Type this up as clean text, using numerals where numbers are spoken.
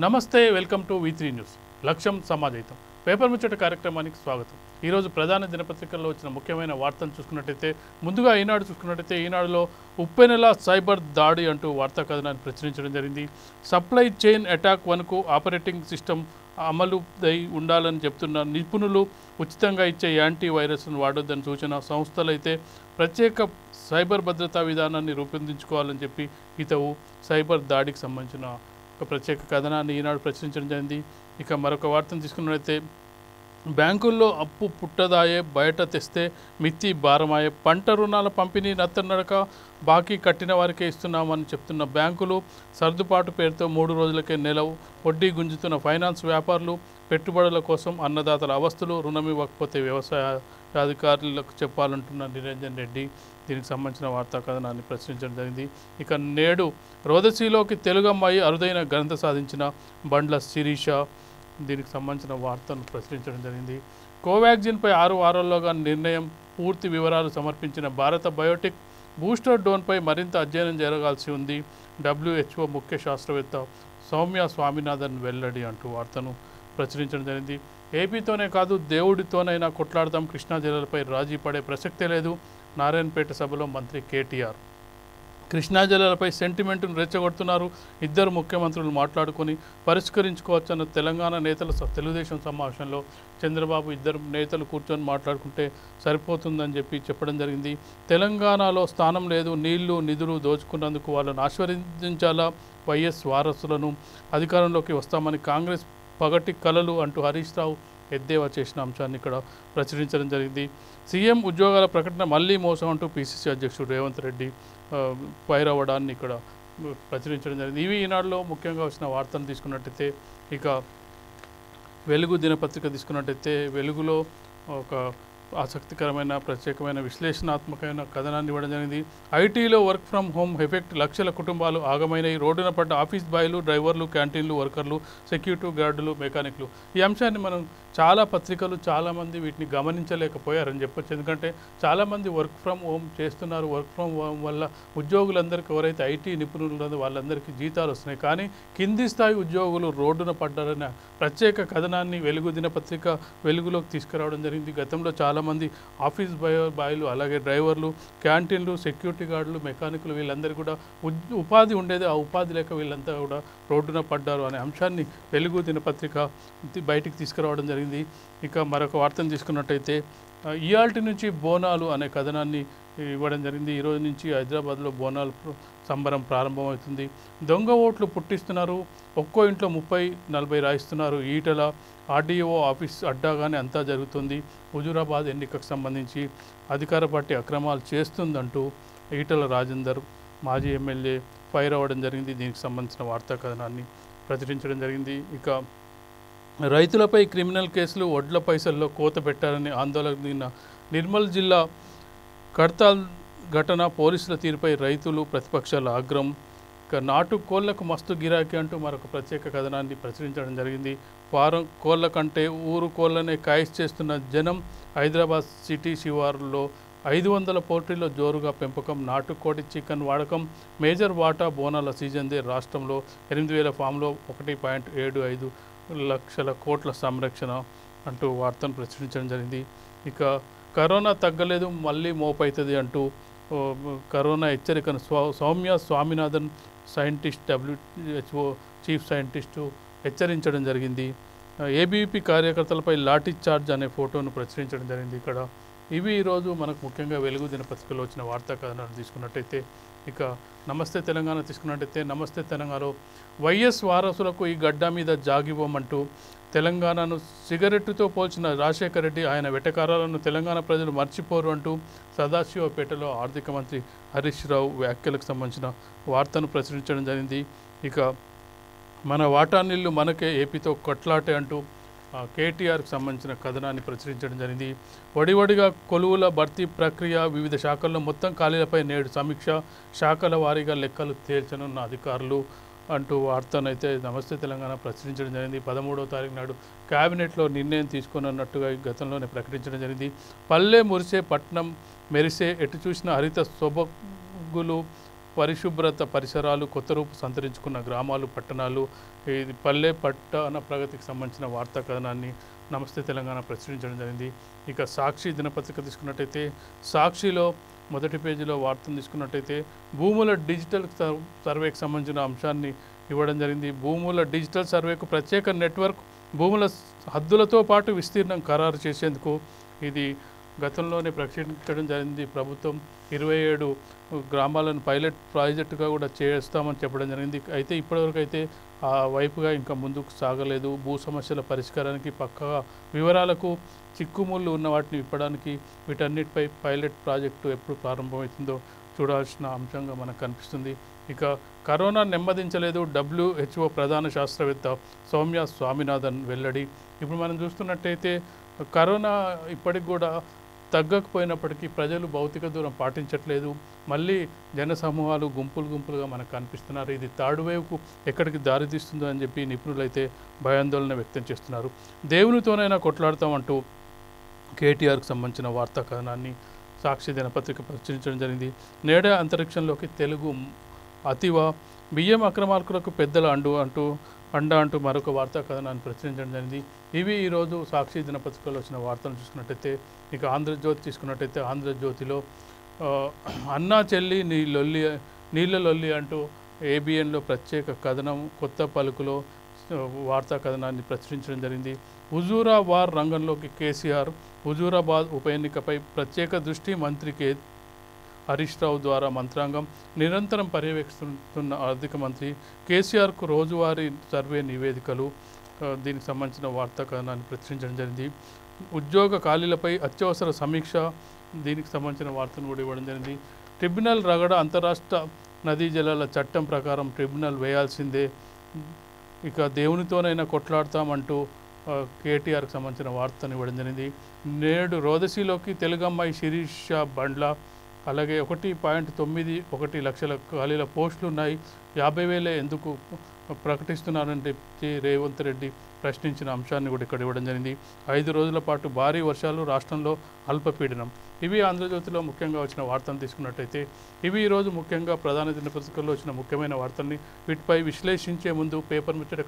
నమస్తే, welcome to V3 news. లక్ష్యం సమాజహితం paper ముచ్చట కార్యక్రమానికి స్వాగతం. ఈరోజు ప్రధాన దినపత్రికల్లో వచ్చిన ముఖ్యమైన వార్తను చూసుకున్నట్టయితే ముందుగా ఈనాడు చూసుకున్నట్టయితే ఈనాడులో ఉప్పెనెల సైబర్ దాడి అంటూ వార్తా కథనాన్ని ప్రచురించడం జరిగింది. సప్లై చైన్ అటాక్ వన్కు ఆపరేటింగ్ సిస్టమ్ అమలు ఉండాలని చెప్తున్న నిపుణులు ఉచితంగా ఇచ్చే యాంటీ వైరస్ను వాడొద్దని సూచన. సంస్థలైతే ప్రత్యేక సైబర్ భద్రతా విధానాన్ని రూపొందించుకోవాలని చెప్పి హితవు. సైబర్ దాడికి సంబంధించిన ఒక ప్రత్యేక కథనాన్ని ఈనాడు ప్రచురించడం జరిగింది. ఇక మరొక వార్తను తీసుకున్నట్లయితే బ్యాంకుల్లో అప్పు పుట్టదాయే, బయట తెస్తే మిత్తి భారమాయే, పంట రుణాల పంపిణీ నత్తనడక, బాకీ కట్టిన వారికే ఇస్తున్నామని చెప్తున్న బ్యాంకులు సర్దుబాటు పేరుతో 3 రోజులకే నెలవు, వడ్డీ గుంజుతున్న ఫైనాన్స్ వ్యాపారులు, పెట్టుబడుల కోసం అన్నదాతల అవస్థలు, రుణం ఇవ్వకపోతే వ్యవసాయ అధికారులకు చెప్పాలంటున్న నిరంజన్ రెడ్డి. దీనికి సంబంధించిన వార్తా కథనాన్ని ప్రచురించడం జరిగింది. ఇక నేడు రోదసీలోకి తెలుగు అమ్మాయి అరుదైన ఘనత సాధించిన బండ్ల శిరీష. దీనికి సంబంధించిన వార్తను ప్రచురించడం జరిగింది. కోవాక్సిన్పై 6 వారాల్లోగా నిర్ణయం, పూర్తి వివరాలు సమర్పించిన భారత బయోటెక్. బూస్టర్ డోన్పై మరింత అధ్యయనం జరగాల్సి ఉంది, WHO ముఖ్య శాస్త్రవేత్త సౌమ్య స్వామినాథన్ వెల్లడి అంటూ వార్తను ప్రచురించడం జరిగింది. ఏపీతోనే కాదు దేవుడితోనైనా కొట్లాడదాం, కృష్ణా జిల్లాలపై రాజీ పడే ప్రసక్తే లేదు, నారాయణపేట సభలో మంత్రి కేటీఆర్. కృష్ణా జిల్లాలపై సెంటిమెంట్ను రెచ్చగొడుతున్నారు, ఇద్దరు ముఖ్యమంత్రులు మాట్లాడుకొని పరిష్కరించుకోవచ్చన్న తెలంగాణ నేతల తెలుగుదేశం సమావేశంలో చంద్రబాబు ఇద్దరు నేతలు కూర్చొని మాట్లాడుకుంటే సరిపోతుందని చెప్పడం జరిగింది. తెలంగాణలో స్థానం లేదు, నీళ్లు నిధులు దోచుకున్నందుకు వాళ్ళను ఆశీర్వదించాలా, వైఎస్ వారసులను అధికారంలోకి వస్తామని కాంగ్రెస్ పగటి కలలు అంటూ హరీష్ రావు ఎద్దేవా చేసిన అంశాన్ని ఇక్కడ ప్రచురించడం జరిగింది. సీఎం ఉద్యోగాల ప్రకటన మళ్ళీ మోసం అంటూ PCC అధ్యక్షుడు రేవంత్ రెడ్డి పైరవడాన్ని ఇక్కడ ప్రచురించడం జరిగింది. ఇవి ఈనాడులో ముఖ్యంగా వచ్చిన వార్తను తీసుకున్నట్టయితే ఇక వెలుగు దినపత్రిక తీసుకున్నట్టయితే వెలుగులో ఒక ఆసక్తికరమైన ప్రత్యేకమైన విశ్లేషణాత్మకమైన కథనాన్ని ఇవ్వడం జరిగింది. ఐటీలో వర్క్ ఫ్రమ్ హోమ్ ఎఫెక్ట్, లక్షల కుటుంబాలు ఆగమైనవి, రోడ్డున పడ్డ ఆఫీస్ బాయ్లు, డ్రైవర్లు, క్యాంటీన్లు వర్కర్లు, సెక్యూరిటీ గార్డులు, మెకానిక్లు. ఈ అంశాన్ని మనం చాలా పత్రికలు చాలామంది వీటిని గమనించలేకపోయారని చెప్పొచ్చు. ఎందుకంటే చాలామంది వర్క్ ఫ్రమ్ హోమ్ చేస్తున్నారు. వర్క్ ఫ్రమ్ హోమ్ వల్ల ఉద్యోగులందరికీ, ఎవరైతే ఐటీ నిపుణులు వాళ్ళందరికీ జీతాలు వస్తున్నాయి, కానీ కింది స్థాయి ఉద్యోగులు రోడ్డున పడ్డారనే ప్రత్యేక కథనాన్ని వెలుగు దినపత్రిక వెలుగులోకి తీసుకురావడం జరిగింది. గతంలో చాలామంది ఆఫీస్ బాయ్లు, అలాగే డ్రైవర్లు, క్యాంటీన్లు, సెక్యూరిటీ గార్డులు, మెకానికులు వీళ్ళందరూ కూడా ఉపాధి ఉండేది, ఆ ఉపాధి లేక వీళ్ళంతా కూడా రోడ్డున పడ్డారు అనే అంశాన్ని వెలుగు దినపత్రిక బయటికి తీసుకురావడం జరిగింది. ఇక మరొక వార్తను తీసుకున్నట్టయితే ఇయాల్టి నుంచి బోనాలు అనే కథనాన్ని ఇవ్వడం జరిగింది. ఈరోజు నుంచి హైదరాబాద్లో బోనాలు సంబరం ప్రారంభమవుతుంది. దొంగ ఓట్లు పుట్టిస్తున్నారు, ఒక్కో ఇంట్లో 30-40 రాయిస్తున్నారు. ఈటల RDO ఆఫీస్ అడ్డాగానే అంతా జరుగుతుంది, హుజూరాబాద్ ఎన్నికకు సంబంధించి అధికార పార్టీ అక్రమాలు చేస్తుందంటూ ఈటల రాజేందర్ మాజీ ఎమ్మెల్యే ఫైర్ అవ్వడం జరిగింది. దీనికి సంబంధించిన వార్తా కథనాన్ని ప్రచురించడం జరిగింది. ఇక రైతులపై క్రిమినల్ కేసులు, వడ్ల పైసల్లో కోత పెట్టారని ఆందోళన దిగిన నిర్మల్ జిల్లా కడ్తాల్ ఘటన, పోలీసుల తీరుపై రైతులు ప్రతిపక్షాల ఆగ్రహం. ఇక నాటు కోళ్లకు మస్తు గిరాకీ అంటూ మరొక ప్రత్యేక కథనాన్ని ప్రచురించడం జరిగింది. ఫారం కోళ్ల కంటే ఊరు కోళ్లనే కాయిస్ చేస్తున్న జనం. హైదరాబాద్ సిటీ శివారులో 500 పోల్ట్రీలో జోరుగా పెంపకం, నాటుకోడి చికెన్ వాడకం, మేజర్ వాటా బోనాల సీజన్దే, రాష్ట్రంలో 8000 ఫామ్లో 1.75 లక్షల కోట్ల సంరక్షణ అంటూ వార్తను ప్రచురించడం జరిగింది. ఇక కరోనా తగ్గలేదు, మళ్ళీ మోపైతుంది అంటూ కరోనా హెచ్చరికను Soumya Swaminathan scientist, WHO chief scientist హెచ్చరించడం జరిగింది. ABVP కార్యకర్తలపై లాఠీ చార్జ్ అనే ఫోటోను ప్రచురించడం జరిగింది. ఇక్కడ ఇవి ఈరోజు మనకు ముఖ్యంగా వెలుగు దినపత్రికలో వచ్చిన వార్తా కథనాలు తీసుకున్నట్టయితే ఇక నమస్తే తెలంగాణ తీసుకున్నట్టయితే నమస్తే తెలంగాణలో వైఎస్ వారసులకు ఈ గడ్డ మీద జాగివ్వమంటూ తెలంగాణను సిగరెట్టుతో పోల్చిన రాజశేఖర రెడ్డి, ఆయన వెటకారాలను తెలంగాణ ప్రజలు మర్చిపోరు అంటూ సదాశివపేటలో ఆర్థిక మంత్రి హరీష్ రావు వ్యాఖ్యలకు సంబంధించిన వార్తను ప్రచురించడం జరిగింది. ఇక మన వాటా నీళ్లు మనకే, ఏపీతో కొట్లాటే అంటూ కేటీఆర్కి సంబంధించిన కథనాన్ని ప్రచురించడం జరిగింది. వడివడిగా కొలువుల భర్తీ ప్రక్రియ, వివిధ శాఖల్లో మొత్తం ఖాళీలపై నేడు సమీక్ష, శాఖల వారీగా లెక్కలు తేల్చనున్న అధికారులు అంటూ వార్తనైతే నమస్తే తెలంగాణ ప్రచురించడం జరిగింది. 13వ తారీఖు నాడు క్యాబినెట్లో నిర్ణయం తీసుకున్నట్టుగా గతంలోనే ప్రకటించడం జరిగింది. పల్లె మురిసే, పట్నం మెరిసే, ఎటు చూసిన హరిత సొబగులు, పరిశుభ్రత పరిసరాలు కొత్త రూపు సంతరించుకున్న గ్రామాలు పట్టణాలు ఇది పల్లె పట్టణ ప్రగతికి సంబంధించిన వార్తా కథనాన్ని నమస్తే తెలంగాణ ప్రచురించడం జరిగింది. ఇక సాక్షి దినపత్రిక తీసుకున్నట్టయితే సాక్షిలో మొదటి పేజీలో వార్తను తీసుకున్నట్టయితే భూముల డిజిటల్ సర్వేకి సంబంధించిన అంశాన్ని ఇవ్వడం జరిగింది. భూముల డిజిటల్ సర్వేకు ప్రత్యేక నెట్వర్క్ భూముల హద్దులతో పాటు విస్తీర్ణం ఖరారు చేసేందుకు ఇది గతంలోనే ప్రకటించడం జరిగింది. ప్రభుత్వం 27 గ్రామాలను పైలట్ ప్రాజెక్టుగా కూడా చేస్తామని చెప్పడం జరిగింది. అయితే ఇప్పటివరకు అయితే ఆ వైపుగా ఇంకా ముందుకు సాగలేదు. భూ సమస్యల పరిష్కారానికి పక్కగా వివరాలకు చిక్కుముళ్ళు ఉన్న వాటిని విప్పడానికి వీటన్నిటిపై పైలట్ ప్రాజెక్టు ఎప్పుడు ప్రారంభమవుతుందో చూడాల్సిన అంశంగా మనకు కనిపిస్తుంది. ఇక కరోనా నెమ్మదించలేదు WHO ప్రధాన శాస్త్రవేత్త సౌమ్య స్వామినాథన్ వెల్లడి. ఇప్పుడు మనం చూస్తున్నట్టయితే కరోనా ఇప్పటికి కూడా తగ్గకపోయినప్పటికీ ప్రజలు భౌతిక దూరం పాటించట్లేదు. మళ్ళీ జన సమూహాలు గుంపులుగా మనకు కనిపిస్తున్నారు. ఇది థర్డ్ వేవ్కు ఎక్కడికి దారితీస్తుందో అని చెప్పి నిపుణులైతే భయాందోళన వ్యక్తం చేస్తున్నారు. దేవునితోనైనా కొట్లాడతామంటూ కేటీఆర్కు సంబంధించిన వార్తా కథనాన్ని సాక్షి దినపత్రిక ప్రచురించడం జరిగింది. నేడే అంతరిక్షంలోకి తెలుగు అతివ బియ్యం అక్రమార్కులకు పెద్దల అంటూ మరొక వార్తా కథనాన్ని ప్రచురించడం జరిగింది. ఇవి ఈరోజు సాక్షి దినపత్రికలో వచ్చిన వార్తలు చూసుకున్నట్టయితే ఇక ఆంధ్రజ్యోతి తీసుకున్నట్టయితే ఆంధ్రజ్యోతిలో అన్నా చెల్లి నీళ్ళ లొల్లి అంటూ ABNలో ప్రత్యేక కథనం కొత్త పలుకులో వార్తా కథనాన్ని ప్రచురించడం జరిగింది. హుజూరాబాద్ రంగంలోకి కేసీఆర్ హుజూరాబాద్ ఉప ఎన్నికపై ప్రత్యేక దృష్టి మంత్రి హరీష్ రావు ద్వారా మంత్రాంగం నిరంతరం పర్యవేక్షిస్తున్న ఆర్థిక మంత్రి కేసీఆర్కు రోజువారీ సర్వే నివేదికలు దీనికి సంబంధించిన వార్తా కథనాన్ని ప్రచురించడం జరిగింది. ఉద్యోగ ఖాళీలపై అత్యవసర సమీక్ష దీనికి సంబంధించిన వార్తను కూడా ఇవ్వడం జరిగింది. ట్రిబ్యునల్ రగడ అంతరాష్ట్ర నదీ జలాల చట్టం ప్రకారం ట్రిబ్యునల్ వేయాల్సిందే. ఇక దేవునితోనైనా కొట్లాడతామంటూ కేటీఆర్కి సంబంధించిన వార్తను ఇవ్వడం జరిగింది. నేడు రోదసీలోకి తెలుగమ్మాయి శిరీష బండ్ల అలాగే 1.91 లక్షల ఖాళీల పోస్టులు ఉన్నాయి. 50,000 ఎందుకు ప్రకటిస్తున్నారంటే రేవంత్ రెడ్డి ప్రశ్నించిన అంశాన్ని కూడా ఇక్కడ ఇవ్వడం జరిగింది. 5 రోజుల పాటు భారీ వర్షాలు రాష్ట్రంలో అల్పపీడనం. ఇవి ఆంధ్రజ్యోతిలో ముఖ్యంగా వచ్చిన వార్తలు తీసుకున్నట్టయితే ఇవి ఈరోజు ముఖ్యంగా ప్రధాన దినపత్రికల్లో వచ్చిన ముఖ్యమైన వార్తల్ని వీటిపై విశ్లేషించే ముందు పేపర్ ముచ్చట